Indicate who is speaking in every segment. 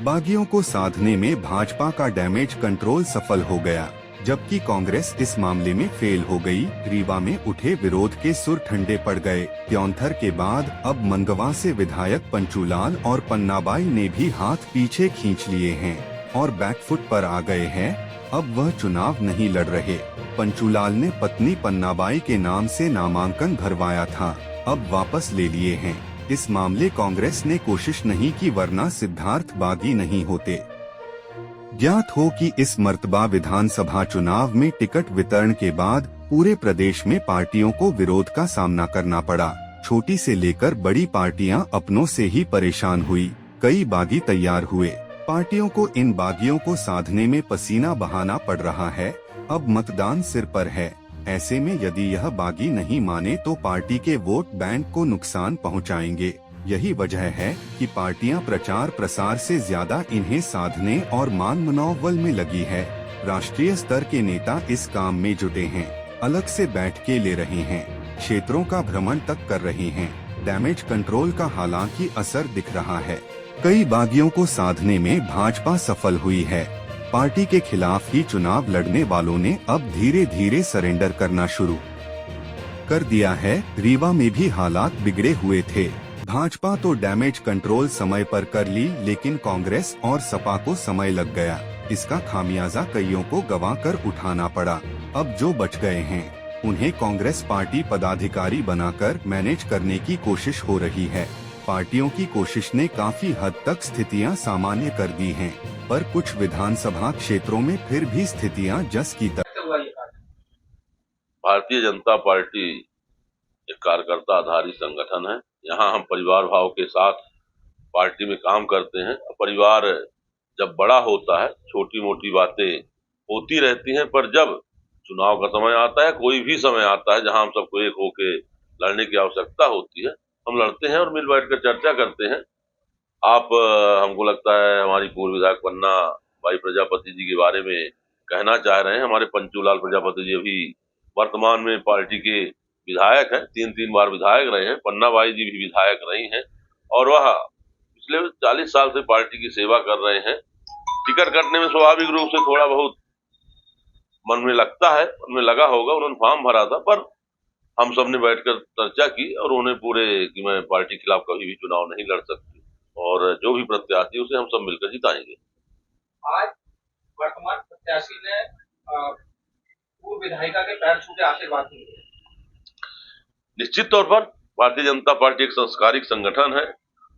Speaker 1: बागियों को साधने में भाजपा का डैमेज कंट्रोल सफल हो गया, जबकि कांग्रेस इस मामले में फेल हो गई। रीवा में उठे विरोध के सुर ठंडे पड़ गए। त्योंथर के बाद अब मंगवा से विधायक पंचूलाल और पन्नाबाई ने भी हाथ पीछे खींच लिए हैं और बैकफुट पर आ गए हैं। अब वह चुनाव नहीं लड़ रहे। पंचूलाल ने पत्नी पन्नाबाई के नाम से नामांकन भरवाया था, अब वापस ले लिए हैं। इस मामले कांग्रेस ने कोशिश नहीं की, वरना सिद्धार्थ बागी नहीं होते। ज्ञात हो कि इस मर्तबा विधानसभा चुनाव में टिकट वितरण के बाद पूरे प्रदेश में पार्टियों को विरोध का सामना करना पड़ा। छोटी से लेकर बड़ी पार्टियां अपनों से ही परेशान हुई। कई बागी तैयार हुए। पार्टियों को इन बागियों को साधने में पसीना बहाना पड़ रहा है। अब मतदान सिर पर है। ऐसे में यदि यह बागी नहीं माने तो पार्टी के वोट बैंक को नुकसान पहुंचाएंगे। यही वजह है कि पार्टियां प्रचार प्रसार से ज्यादा इन्हें साधने और मान मनौवल में लगी है। राष्ट्रीय स्तर के नेता इस काम में जुटे हैं। अलग से बैठकें ले रहे हैं, क्षेत्रों का भ्रमण तक कर रहे हैं। डैमेज कंट्रोल का हालांकि असर दिख रहा है। कई बागियों को साधने में भाजपा सफल हुई है। पार्टी के खिलाफ ही चुनाव लड़ने वालों ने अब धीरे धीरे सरेंडर करना शुरू कर दिया है। रीवा में भी हालात बिगड़े हुए थे। भाजपा तो डैमेज कंट्रोल समय पर कर ली, लेकिन कांग्रेस और सपा को समय लग गया। इसका खामियाजा कईयों को गंवा कर उठाना पड़ा। अब जो बच गए हैं उन्हें कांग्रेस पार्टी पदाधिकारी बनाकर मैनेज करने की कोशिश हो रही है। पार्टियों की कोशिश ने काफी हद तक स्थितियां सामान्य कर दी हैं, पर कुछ विधानसभा क्षेत्रों में फिर भी स्थितियां जस की तरह।
Speaker 2: भारतीय जनता पार्टी एक कार्यकर्ता आधारित संगठन है। यहाँ हम परिवार भाव के साथ पार्टी में काम करते हैं। परिवार जब बड़ा होता है, छोटी मोटी बातें होती रहती हैं, पर जब चुनाव का समय आता है, कोई भी समय आता है जहां हम सबको एक होके लड़ने की आवश्यकता होती है, हम लड़ते हैं और मिल बैठकर चर्चा करते हैं। आप हमको लगता है हमारी पूर्व विधायक पन्ना भाई प्रजापति जी के बारे में कहना चाह रहे हैं। हमारे पंचूलाल प्रजापति जी अभी वर्तमान में पार्टी के विधायक हैं, 3 बार विधायक रहे हैं। पन्ना बाई जी भी विधायक रही हैं और वह पिछले 40 साल से पार्टी की सेवा कर रहे हैं। टिकट कटने में स्वाभाविक रूप से थोड़ा बहुत मन में लगता है, मन में लगा होगा। उन्होंने फॉर्म भरा था, पर हम सब ने बैठकर चर्चा की और उन्हें पूरे कि मैं पार्टी के खिलाफ कभी भी चुनाव नहीं लड़ सकती और जो भी प्रत्याशी उसे हम सब मिलकर जिताएंगे।
Speaker 3: आज वर्तमान प्रत्याशी ने पूर्व विधायिका के पैर छू के आशीर्वाद दिए।
Speaker 2: निश्चित तौर पर भारतीय जनता पार्टी एक संस्कारिक संगठन है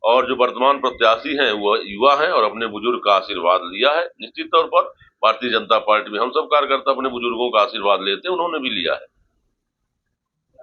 Speaker 2: और जो वर्तमान प्रत्याशी हैं वह युवा हैं और अपने बुजुर्ग का आशीर्वाद लिया है। निश्चित तौर पर भारतीय जनता पार्टी में हम सब कार्यकर्ता अपने बुजुर्गों का आशीर्वाद लेते हैं, उन्होंने भी लिया है।